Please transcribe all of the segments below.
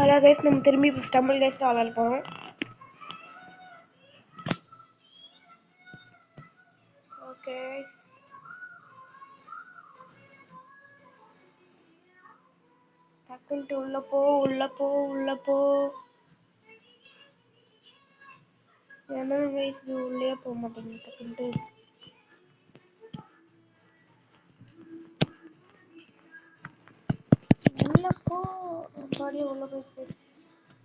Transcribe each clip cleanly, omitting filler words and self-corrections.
அதான் கைஸ் நம்ம திரும்பி ஸ்டம்பிள் கைஸ் விளாட போகிறோம். ஓகே டக்குன்ட்டு உள்ள போ என்ன கைஸ் இது உள்ளே போக மாட்டேங்குது டக்குன்ட்டு. உள்ள போ பாடியே உள்ள போயிடுச்சு கைஸ்.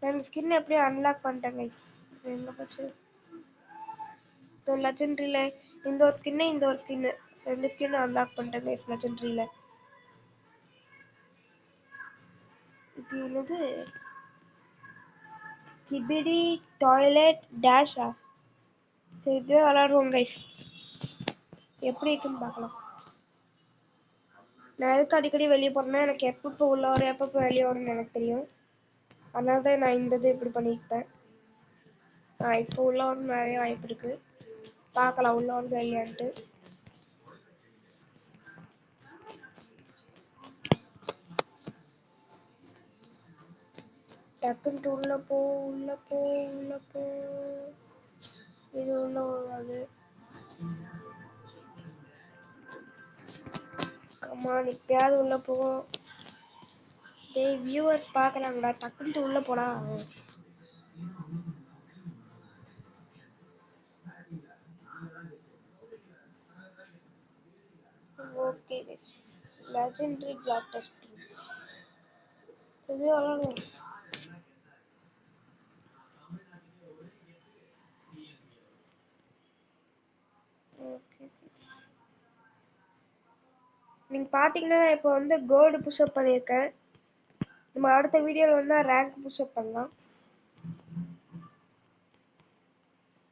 நான் ஸ்கின் எப்படியும் அன்லாக் பண்ணிட்டேன் கைஸ். எங்கே போச்சு இப்போ லெஜெண்டரியில் இந்த ஒரு ஸ்கின்னு 2 ஸ்கின்னு அன்லாக் பண்ணிட்டேன் கைஸ் லெஜெண்டரியில். இது என்னது ஸ்கிபிடி டாய்லெட் டேஷா. சரி இதுவே விளாடுவோம் கைஸ், எப்படி இருக்குன்னு பார்க்கலாம். நான் எதுக்கு அடிக்கடி வெளியே போகிறேன்னா எனக்கு எப்பப்போ உள்ள வரும் எப்பப்போ வெளியே வரும்னு எனக்கு தெரியும். அதனால தான் நான் இந்த இது இப்படி பண்ணிக்கிட்டேன். இப்போ உள்ள வரும் நிறைய வாய்ப்பு இருக்குது, பார்க்கலாம் உள்ள வருது இல்லையான்ட்டு. டக்குன்ட்டு உள்ள போ இது உள்ள வராது. கமான் இப்பயாவது உள்ள போ. டேய் வியூவர் பார்க்குறாங்கடா, டக்குன்ட்டு உள்ள போடா. Okay guys legendary black testing சரி விளாடுவோம். ஓகே நீங்கள் பார்த்தீங்கன்னா இப்போ வந்து கோல்டு புஷ்அப் பண்ணியிருக்கேன். நம்ம அடுத்த வீடியோவில் வந்து ரேங்க் புஷ்அப் பண்ணலாம்.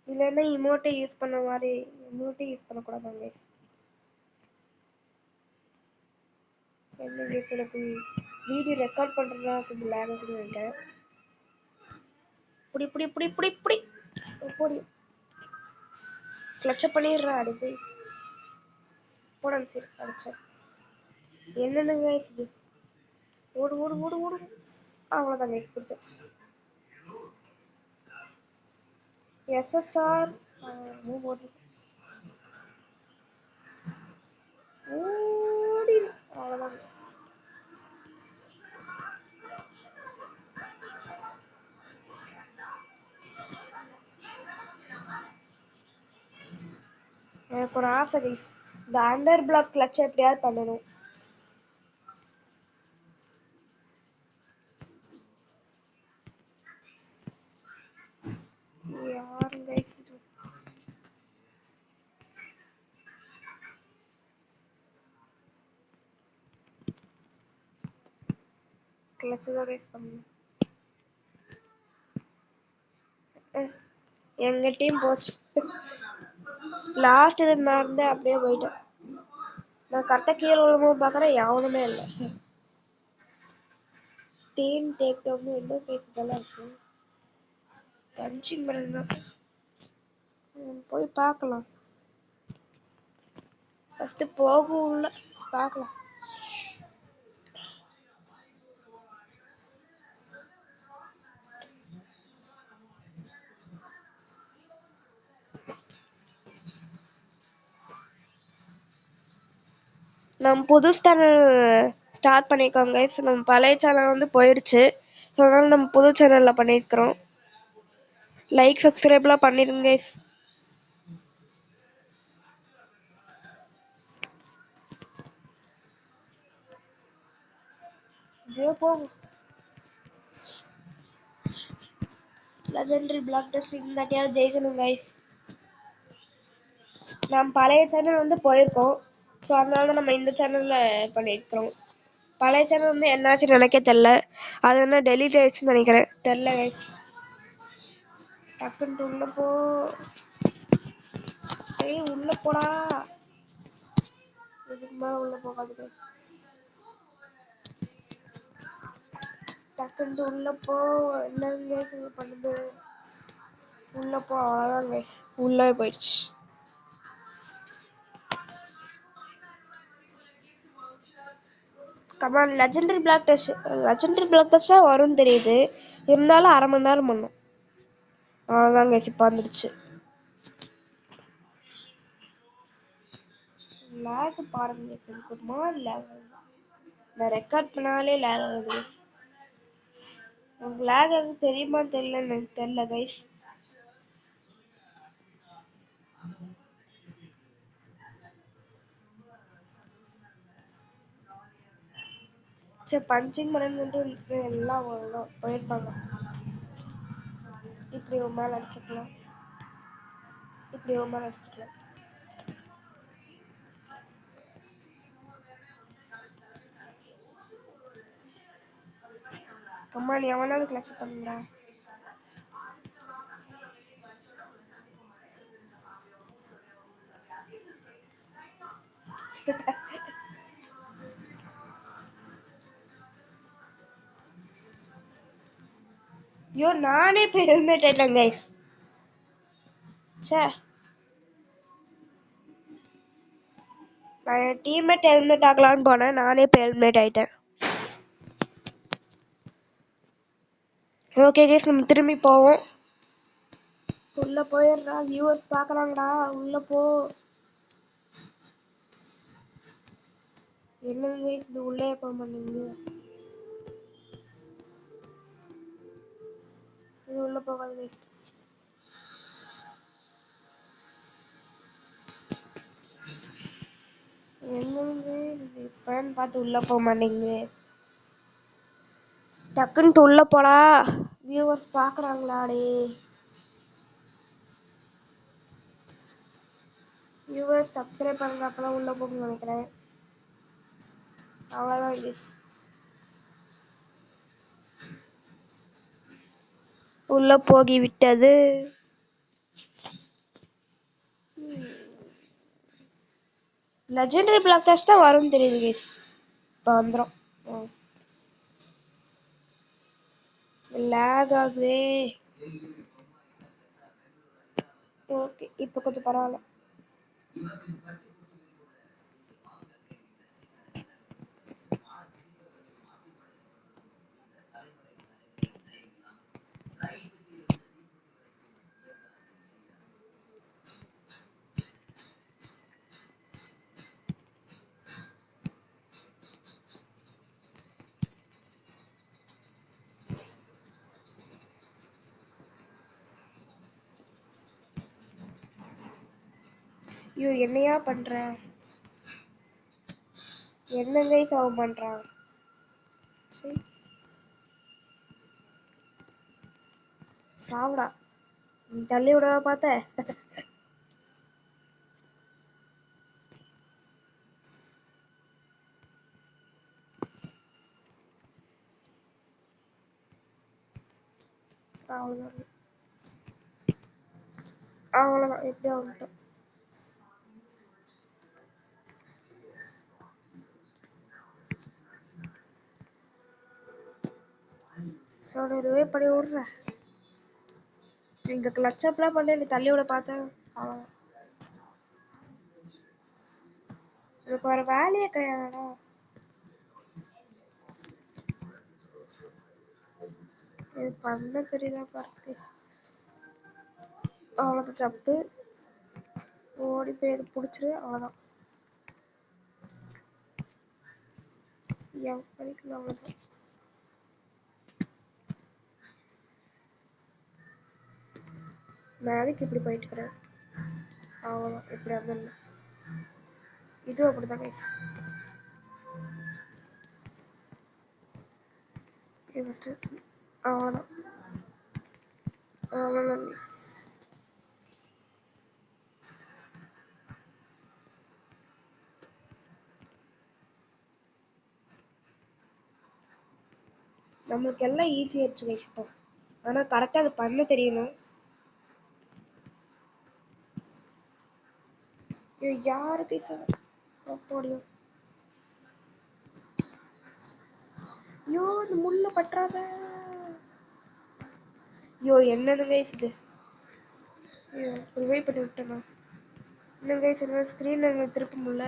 இல்லைன்னா இமோட்டை யூஸ் பண்ண மாதிரி இமோட்டை யூஸ் பண்ணக்கூடாது கைஸ். என்ன கைஸ் எனக்கு வீடியோ ரெக்கார்ட் பண்ணுறதுனா கொஞ்சம் லேக் ஆகுதுன்னு நினைக்கிறேன். இப்படி போடி கிளச்சப் பண்ணிடுறா அடிச்சு போடான்னு சரி அடிச்சேன். என்னென்ன கைஸ் இது ஓடு அவ்வளோதான் கைஸ் பிடிச்சாச்சு. எஸ்எஸ்ஆர் மூவ் ஓடி அவ்வளோதான். எனக்கு ஒரு ஆசை கைஸ், இந்த அண்டர் பிளாக் கிளட்ச் எப்படியாவது பண்ணணும். யாரும் கைஸ் கிளட்ச் தான் கைஸ் பண்ணணும். எங்க டீம் போச்சு. லாஸ்ட் இது நான் இருந்தேன் அப்படியே போயிட்டேன். நான் கரெக்டாக கீழே விழும்போது பார்க்குறேன் எவனுமே இல்லை. டீம் டேக் டவுன் என்ன கேட்குதெல்லாம் இருக்கு. பஞ்சிங் பண்ணணும் போய் பார்க்கலாம். ஃபஸ்ட்டு போகும் உள்ள பார்க்கலாம். நம்ம புது சேனல் ஸ்டார்ட் பண்ணியிருக்கோம் கைஸ். நம்ம பழைய சேனல் வந்து போயிடுச்சு, ஸோ அதனால் நம்ம புது சேனலில் பண்ணியிருக்கிறோம். லைக் சப்ஸ்கிரைப்லாம் பண்ணிடுங்க கைஸ். போகும் லெஜெண்டரி பிளாக் டெஸ்ட் இந்த வாட்டியாவது ஜெயிக்கணும் கைஸ். நம்ம பழைய சேனல் வந்து போயிருக்கோம், ஸோ அதனால தான் நம்ம இந்த சேனலில் பண்ணியிருக்கிறோம். பழைய சேனல் வந்து என்னாச்சுன்னு எனக்கே தெரில, அது என்ன டெலீட் ஆயிடுச்சுன்னு நினைக்கிறேன், தெரில கைஸ். டக்குன்ட்டு உள்ள போ. உள்ள போடா. இதுக்கு மேலே உள்ள போகாது கைஸ். டக்குன்ட்டு உள்ள போ. என்ன கைஸ் இது பண்ணுது. உள்ள போ அவ்வளோதான் கைஸ், உள்ளே போயிடுச்சு. கமான் லெஜெண்டரி பிளாக் டெஸ்டா வரும்னு தெரியுது, இருந்தாலும் அரை மணி நேரம் பண்ணும். அவ்வளோதான் கைஸ், இப்போ வந்துடுச்சு. லேக் பாருங்க எனக்கு ஒரு மாதிரி லேக் ஆகுது. நான் ரெக்கார்ட் பண்ணாலே லேக் ஆகுது. உங்களுக்கு லேக் ஆகுது தெரியுமா தெரியல, எனக்கு தெரியல கைஸ். சரி பஞ்சிங் பண்ணணுன்ட்டு எல்லாம் போயிருப்பாங்க. இப்படி ஒரு மேலே அடிச்சுக்கலாம், இப்படி ஒரு மேலே அடிச்சுக்கலாம். கம்மான் எவனாவது கிளச் பண்ணுறா. ஐயோ நானே போய் ஹெல்மெட் ஆயிட்டேன் கைஸ். சே நான் என் டீம்மேட் ஹெல்மெட் ஆகலான்னு போனேன், நானே போய் ஹெல்மெட் ஆயிட்டேன். ஓகே கைஸ், நம்ம திரும்பி போவோம். உள்ள போயிடுறா, வியூவர்ஸ் பார்க்குறாங்கடா, உள்ள போ. என்னங்க கைஸ் இது உள்ளே போக மாட்டேங்குது, இது உள்ள போகாது கைஸ். என்னங்க இது இப்பன்னு பார்த்து உள்ள போக மாட்டேங்குது. டக்குன்ட்டு உள்ள போடா, வியூவர்ஸ் பார்க்குறாங்களாடே. வியூவர்ஸ் சப்ஸ்கிரைப் பண்ணுங்க, அப்பதான் உள்ள போகணும்னு நினைக்கிறேன். அவ்வளோதான் கைஸ், உள்ள போகி விட்டது. லெஜெண்டரி பிளாக் டெஸ்ட் தான் வரும்னு தெரியுது கைஸ், இப்போ வந்துடும். லேக் ஆகுதே. ஓகே இப்போ கொஞ்சம் பரவாயில்ல. ஐயோ என்னையா பண்ற, என்ன கைஸ் அவன் பண்றான். சரி சாவுடா, நீ தள்ளி விடவா பார்த்த. அவ்வளோதான் அவ்வளோதான், எப்படி வந்துட்டோம். சொல்லுவே பண்ணி விட்ற. இந்த கிளச்சப்லாம் பண்ணி நீ தள்ளி விட பார்த்தேன், அவ்வளோதான். எனக்கு ஒரு வேலையே கிடையாதுடா. இது பண்ண தெரியுதா பார்த்து. அவ்வளோதான் ஜப்பு, ஓடி போய் இது பிடிச்சிரு, அவ்வளோதான். என் வரைக்கும் அவ்வளோதான். நான் அதுக்கு இப்படி போயிட்டு இருக்கிறேன், அவ்வளோதான். இப்படி வந்து இதுவும் அப்படிதான் கைஸ். இது ஃபஸ்ட்டு அவ்வளோதான், அவ்வளோதான் மிஸ். நம்மளுக்கு எல்லாம் ஈஸி ஆயிடுச்சு கைஸ் இப்போ, ஆனால் கரெக்டாக அது பண்ண தெரியணும். யாரு கைஸ் போடியும். ஐயோ இந்த முள்ள பற்றாத. ஐயோ என்னது கைஸ் இது, ஐயோ ரிவைவ் பண்ணி விட்டேனா. இன்னும் கைஸ் என்ன ஸ்க்ரீனில் திருப்ப முடியல,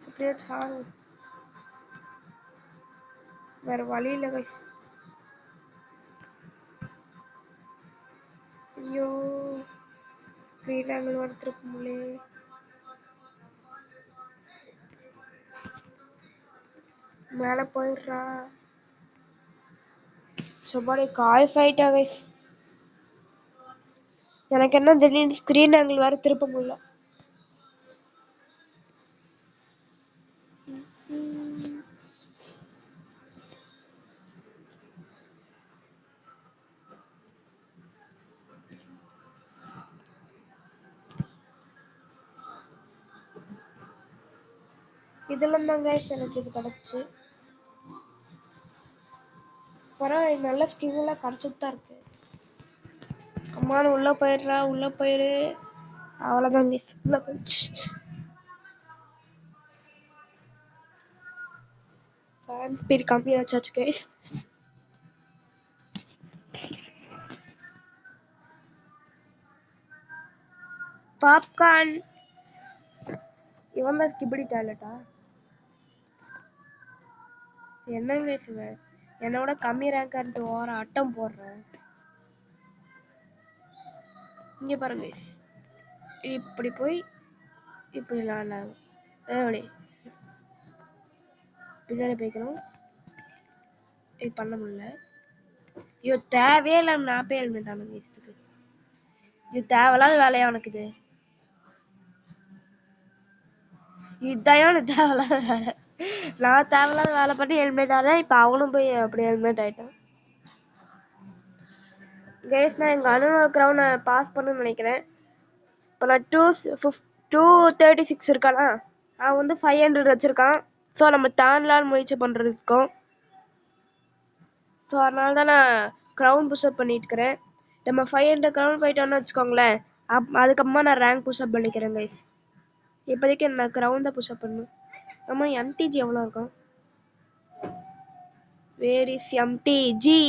அப்படியே சாகும். வேற வழி இல்ல கைஸ். ஐயோ ஸ்கிரீன் ஆங்கிள் வரத்திருக்குங்களே. மேல போயிடுறா. சும்மாடி கால் ஃபைட்டா கைஸ். எனக்கு என்ன திடீர்னு ஸ்கிரீன் ஆங்கிள் வர திருப்ப முடியல. இதெல்லாம் தான் கைஸ் எனக்கு இது கிடைச்சு. பரவாயில்ல, நல்ல ஸ்கின் எல்லாம் கிடைச்சிட்டு தான் இருக்கு. அம்மானு உள்ள போயிடுறா, உள்ள போயிரு. அவ்வளோதான் கைஸ், உள்ள போயிடுச்சு. ஃபேன் ஸ்பீட் கம்மியாச்சாச்சு கைஸ். பாப்கார்ன். இவன் தான் ஸ்கிபிடி டாய்லெட்டா? என்னங்க கைஸ் இவன் என்னோட கம்மி ரேங்கான்ட்டு ஓர அட்டம் போடுறேன். இங்க பாருங்க கைஸ், இப்படி போய் இப்படி நான் எப்படி பின்னாடி போய்க்கணும். இது பண்ண முடியல. ஐயோ தேவையே இல்லாம நான் போய் எழுந்துட்டானுங்க இதுக்கு. இது தேவையில்லாத வேலையா உனக்கு? இதுதான் எனக்கு தேவையில்லாத வேலை. நான் தேவையில்லாத வேலை பண்ணி ஹெல்மெட் ஆனேன். இப்போ அவனும் போய் அப்படி ஹெல்மெட் ஆயிட்டான். கைஸ் நான் எங்கள் அண்ணனோட க்ரௌனை பாஸ் பண்ணணும்னு நினைக்கிறேன். இப்போ நான் 236 இருக்கானா, அவன் வந்து 500 வச்சுருக்கான். ஸோ நம்ம தாண்டலான்னு முயற்சி பண்ணுறதுக்கும், ஸோ அதனால தான் நான் க்ரௌன் புஷ்அப் பண்ணிட்டு இருக்கிறேன். நம்ம 500 க்ரௌன் போயிட்டோன்னு வச்சுக்கோங்களேன், அதுக்கப்புறமா நான் ரேங்க் புஷ்அப் பண்ணிக்கிறேன் கைஸ். இப்போதைக்கு நான் க்ரௌன் தான் புஷ்அப் பண்ணணும். ஆமாம், எம்டிஜி எவ்வளோ இருக்கும்? Where is MTG?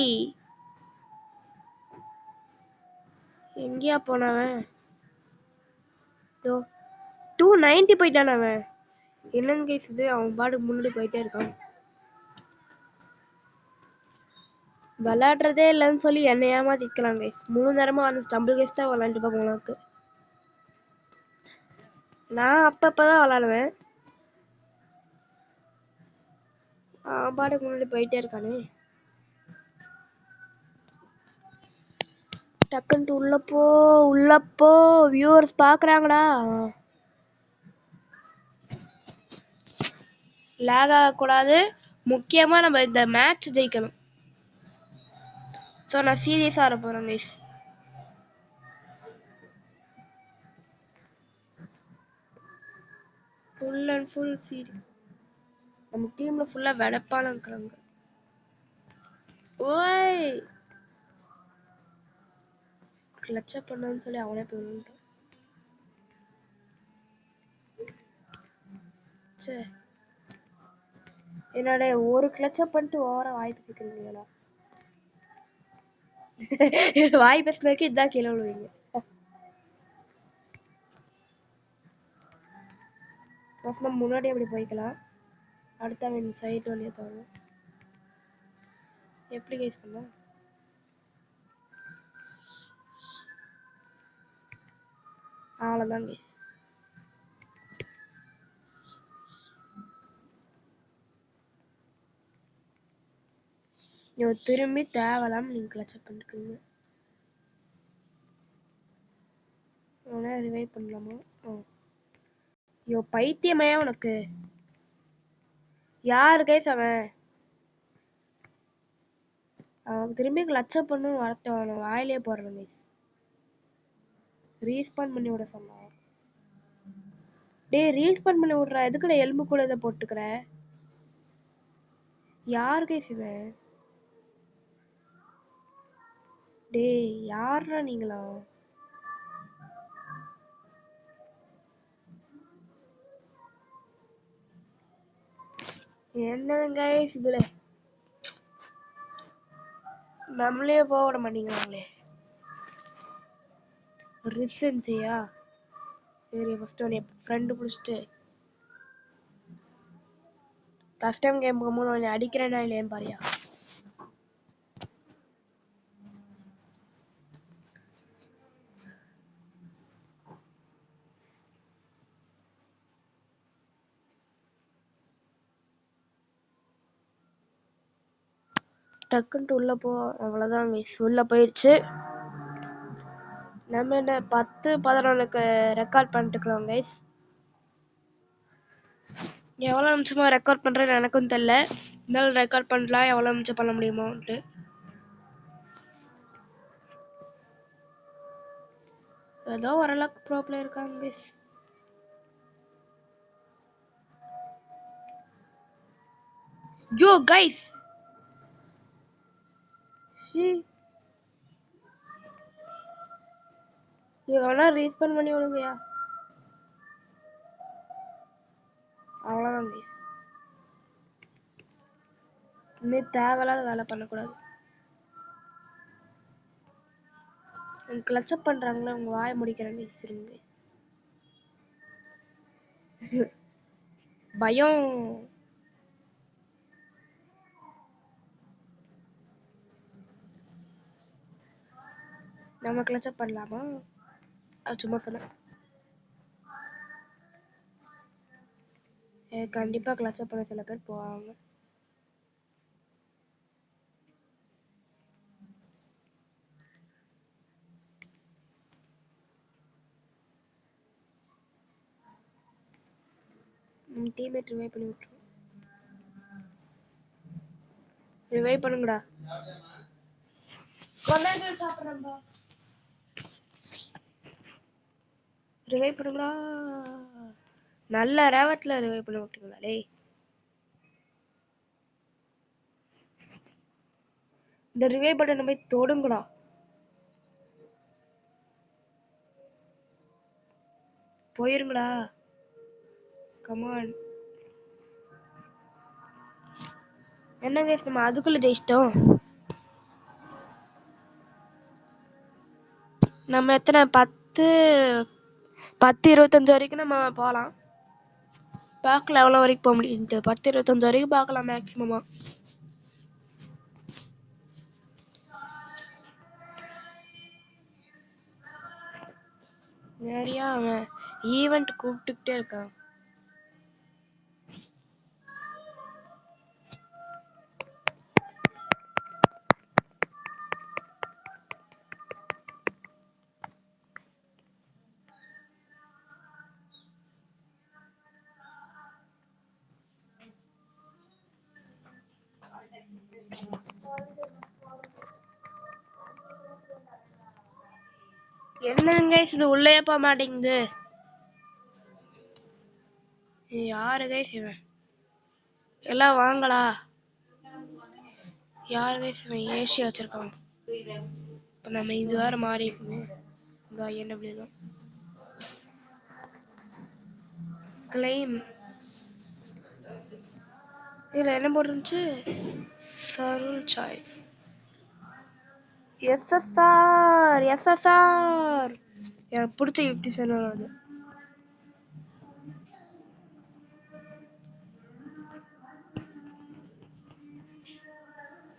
எங்கேயா போனவன்? 290 போயிட்டான் அவன். என்னங்க கைஸ் இது, அவன் பாட்டுக்கு முன்னாடி போயிட்டே இருக்கான். விளையாடுறதே இல்லைன்னு சொல்லி என்ன ஏமாத்திக்கலாம் கைஸ். 3 நேரமா அந்த ஸ்டம்பிள் கேஸ் தான் விளையாண்டுப்பா போனாக்கு. நான் அப்பப்பதான் விளையாடுவேன். அவன் பாட்டுக்கு முன்னாடி போயிட்டே இருக்கானே. டக்குன்ட்டு உள்ளப்போ உள்ளப்போ வியூவர்ஸ் பாக்குறாங்கடா. லேக் ஆகக்கூடாது, முக்கியமா நம்ம இந்த மேட்ச் ஜெயிக்கணும். ஸோ நான் சீரியஸாக ஆட போகிறேன் guys. Full and full serious. நம்ம டீமில் ஃபுல்லாக வெடப்பான இருக்கிறாங்க. ஓய் கிளச்சா பண்ணான்னு சொல்லி அவனே போயிட்டான். சே என்னோட ஒரு கிளச்சா பண்ணிட்டு ஓவரா வாய் பேசிக்கிறீங்களா? வாய் பேசினதுக்கு இதுதான் கீழே விழுவீங்க. ஃபர்ஸ்ட் நம்ம முன்னாடி அப்படி போய்க்கலாம், அடுத்து அவன் இந்த சைடு வழியாக தவறும். எப்படி கைஸ் பண்ண? அவ்வளோதான் கைஸ். இவன் திரும்பி தேவலாம நீங்கள் கிளச்சப் பண்ணிக்குங்க. அவனை ரிவைவ் பண்ணலாமா? ஐயோ பைத்தியமையா உனக்கு. யாரு கைஸ் அவன்? அவனுக்கு திரும்பி கிளச்சப் பண்ணு வரட்டும், அவனை வாயிலே போடுறேன் கைஸ். ரீஸ்பான் பண்ணி விட சொன்னான். டேய் ரீஸ்பான் பண்ணி விட்றா, எதுக்குடா எலும்பு கூட இதை போட்டுக்கிற? யாரு கைஸ் இவன்? டேய் யாரா நீங்களா? என்னங்க கைஸ் இதுல நம்மளே போக விட மாட்டேங்கிறாங்களே. ரிசன்ஸியா சரி, ஃபர்ஸ்ட் ஒன் ஃப்ரெண்டு பிடிச்சிட்டு ஃபர்ஸ்ட் டைம் கேம் போகும்போது அவனை அடிக்கிறேன்னா இல்லையான்னு பாரியா. டக்குன்ட்டு உள்ள போ. அவ்வளோதான் கைஸ், உள்ள போயிடுச்சு. நம்ம என்ன 10-11க்கு ரெக்கார்ட் பண்ணிட்டுக்கிறோம் கைஸ். எவ்வளோ நிமிஷமா ரெக்கார்ட் பண்ணுறேன்னு எனக்கும் தெரில. இருந்தாலும் ரெக்கார்ட் பண்ணலாம், எவ்வளோ நிமிஷம் பண்ண முடியுமோன்ட்டு. ஏதோ ஓரளவுக்கு ப்ரோ பிளேயர் இருக்காங்க கைஸ். யோ கைஸ், எவ்வளோ ரீஸ்பெண்ட் பண்ணி விடுங்கயா. அவ்வளோதான் கைஸ், இன்னும் தேவையில்லாத வேலை பண்ணக்கூடாது. கிளச்சப் பண்ணுறாங்களே, உங்கள் வாயை முடிக்கிறேன் கைஸ். இருங்க கைஸ், பயம். நம்ம கிளச்சப் பண்ணலாமா? சும்மா சொன்னேன். கண்டிப்பாக கிளச்சப் பண்ண சில பேர் போவாங்க. டீம்மேட் ரிவைவ் பண்ணி விட்டுருவோம். ரிவைவ் பண்ணுங்கடா. கொண்டாந்து சாப்பிட்றேன்பா. ரிவைவ் பண்ணுங்களா. நல்ல ரேவத்தில் ரிவைவ் பண்ணி விட்டுருங்களா டேய். இந்த ரிவைவ் பட்டனை போய் தொடுங்கடா. போயிருங்களா. கமான். என்ன கேஸ், நம்ம அதுக்குள்ள ஜெயிச்சிட்டோம். நம்ம எத்தனை 10-25 வரைக்கும் நம்ம போகலாம். பார்க்கலாம் எவ்வளோ வரைக்கும் போக முடியுது. 10-25 வரைக்கும் பார்க்கலாம் மேக்ஸிமமா. நிறையா அவன் ஈவெண்ட் கூப்பிட்டுக்கிட்டே இருக்கான். என்னங்க இது உள்ளே போக மாட்டேங்குது. யாரு கைஸ் இவன்? எல்லாம் வாங்களா. யாரு கைஸ் இவன்? ஏசி வச்சிருக்கான். இப்போ நம்ம இது வேற மாறி இருக்குமே. என்ன தான் கிளைம் இதில் என்ன போட்டுருந்துச்சு? சருள் சாய்ஸ் எஸ்எஸ்ஆர். எஸ்எஸ்ஆர் எனக்கு பிடிச்ச கிஃப்ட் சேனல் அது.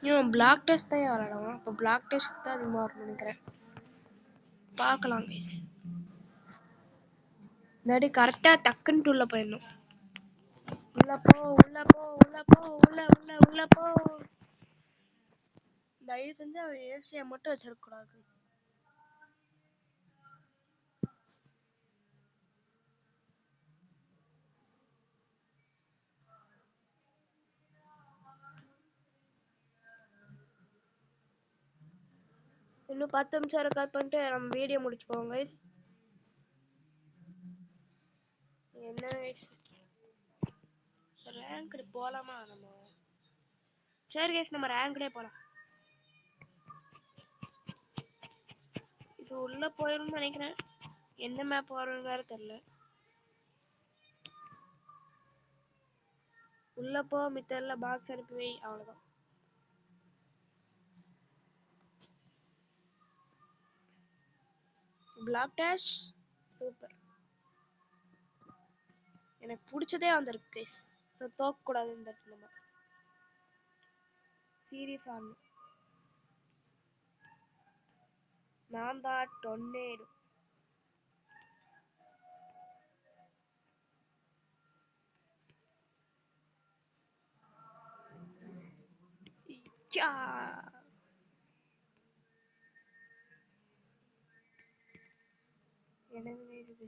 இவன் பிளாக் டெஸ்ட் தான் விளாடுவான். இப்போ பிளாக் டெஸ்ட் தான் அதிகமாக இருக்கும்னு நினைக்கிறேன். பார்க்கலாம் கைஸ். இல்லாட்டி கரெக்டாக டக்குன்ட்டு உள்ள போயிடணும். உள்ள போ, உள்ள போ, உள்ள போ, உள்ள உள்ள உள்ள போ. தயவு செஞ்சு அவன் ஏசியை மட்டும் வச்சிருக்கக்கூடாது. இன்னும் 10 நிமிஷம் ரெக்கார்ட் பண்ணிட்டு நம்ம வீடியோ முடிச்சுப்போம் கைஸ். என்ன கைஸ், ரேங்க்டு போகலாமா நம்ம? சரி கைஸ், நம்ம ரேங்க்டே போகலாம். இது உள்ள போயிடும்னு நினைக்கிறேன். என்ன மேப் வரும்னு வேற தெரியல. உள்ள போ, மித்தல்ல பாக்ஸ் அனுப்பி வை, அவ்வளோதான். Black dash super. எனக்கு பிடிச்சதே வந்திருக்கு கைஸ். தோக்க கூடாது இந்த நம்ம சீரியஸ் ஆடணும். நான் தான் டொன்னேடு. எனக்கு இது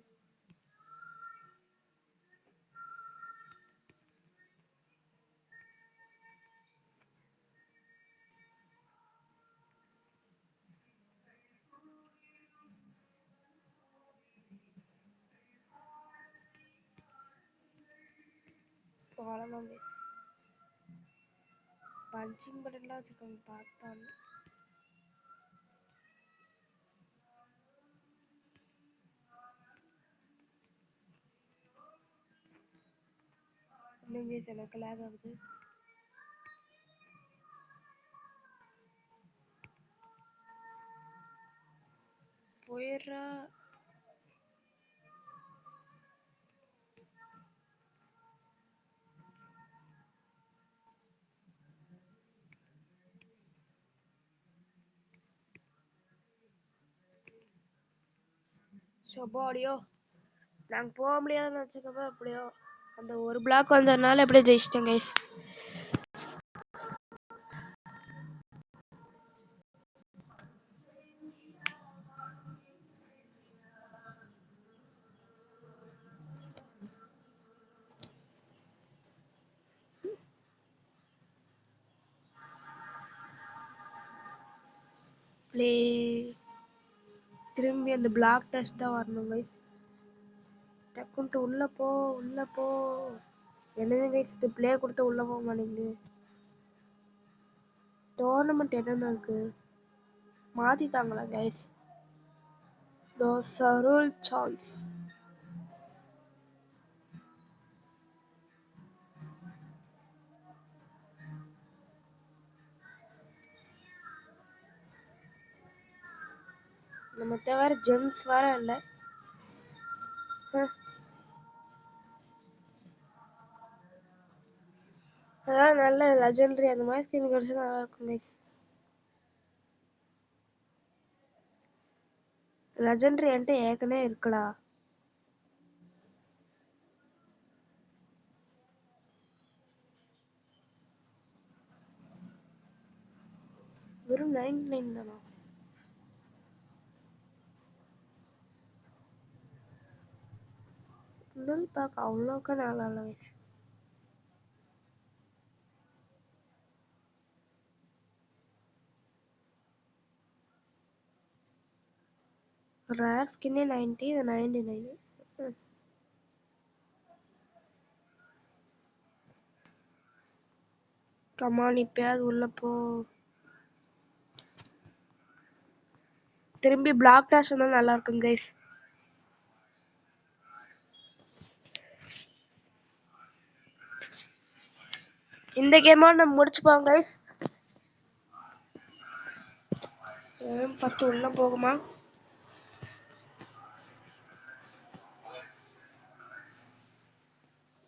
அவ்வளோதான் கைஸ். பஞ்சிங் பட்டன்லாம் வச்சுக்கோங்க பார்த்தாலும். இன்னும் கைஸ் எனக்கு லேக் ஆகுது. போயிடுறா. ஷபாடியோ நாங்க போக முடியாதுன்னு வச்சுக்கப்ப எப்படியோ அந்த ஒரு பிளாக் வந்ததுனால எப்படியோ ஜெயிச்சிட்டேன் கைஸ். ப்ளே திரும்பி அந்த பிளாக் டெஸ்ட் தான் வரணும் கைஸ். டக்குன்ட்டு உள்ள போ உள்ள போ. என்னது கைஸ் இது ப்ளே கொடுத்து உள்ள போக மாட்டேங்குது. டோர்னமெண்ட் என்னென்ன இருக்கு மாத்திட்டாங்களா guys? Those are rule choice. நம்ம தவிர ஜெம்ஸ் வேற இல்ல. அதான் நல்ல லெஜெண்டரி அந்த மாதிரி ஸ்கின் கிடைச்சா நல்லா இருக்கும் கைஸ். லெஜெண்டரி என்கிட்ட ஏற்கனவே இருக்குடா. வெறும் 99 தானா? முதல் பார்க்க அவ்வளோக்கா நல்லா இல்லை கைஸ். ரேர் ஸ்கின்னே 90 இது 99. கமான் இப்பயாவது உள்ள போ. திரும்பி பிளாக் டாஷ் வந்தா நல்லா இருக்கும் கைஸ். இந்த கேமா நம்ம முடிச்சுப்போம் கைஸ். ஃபர்ஸ்ட் உள்ள போகுமா?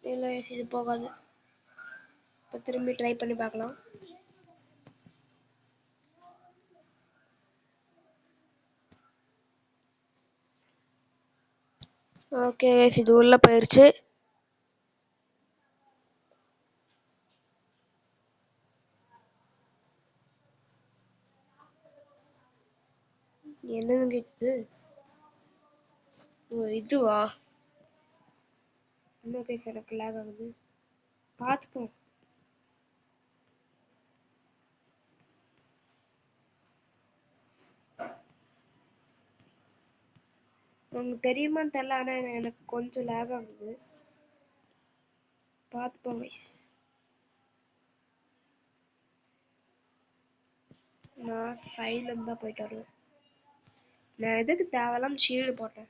இல்லை இது போகாது. இப்போ திரும்பி ட்ரை பண்ணி பார்க்கலாம். ஓகே கைஸ் இது உள்ள போயிருச்சு. என்னதுங்க இது? ஓ இதுவா? இன்னும் கைஸ் எனக்கு லேக் ஆகுது. பார்த்துப்போம். உங்களுக்கு தெரியுமான்னு தெரியல, ஆனால் எனக்கு கொஞ்சம் லேக் ஆகுது. பார்த்துப்போம் கைஸ். நான் சைலண்ட் தான் போயிட்டு வருவேன். நான் எதுக்கு தேவையில்லாம ஷீல்டு போட்டேன்?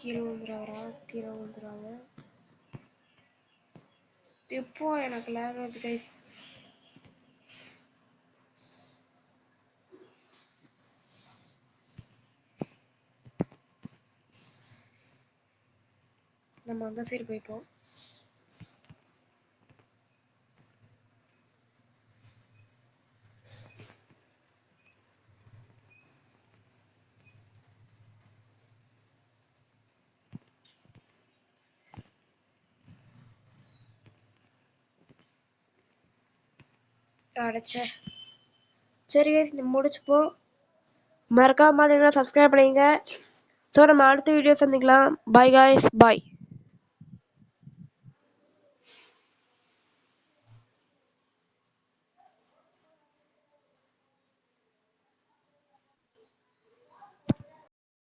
கீழே விழுந்துறாரா? கீழே விழுந்துறாங்க. இப்போ எனக்கு லேக் ஆகுது கைஸ். நம்ம அந்த சைடு போய்ப்போம். அடைச்சே. சரி கைஸ், முடிச்சுப்போம். மறக்காம சப்ஸ்கிரைப் பண்ணிங்க. ஸோ நம்ம அடுத்த வீடியோ சந்திக்கலாம். பாய் காய்ஸ், பாய்.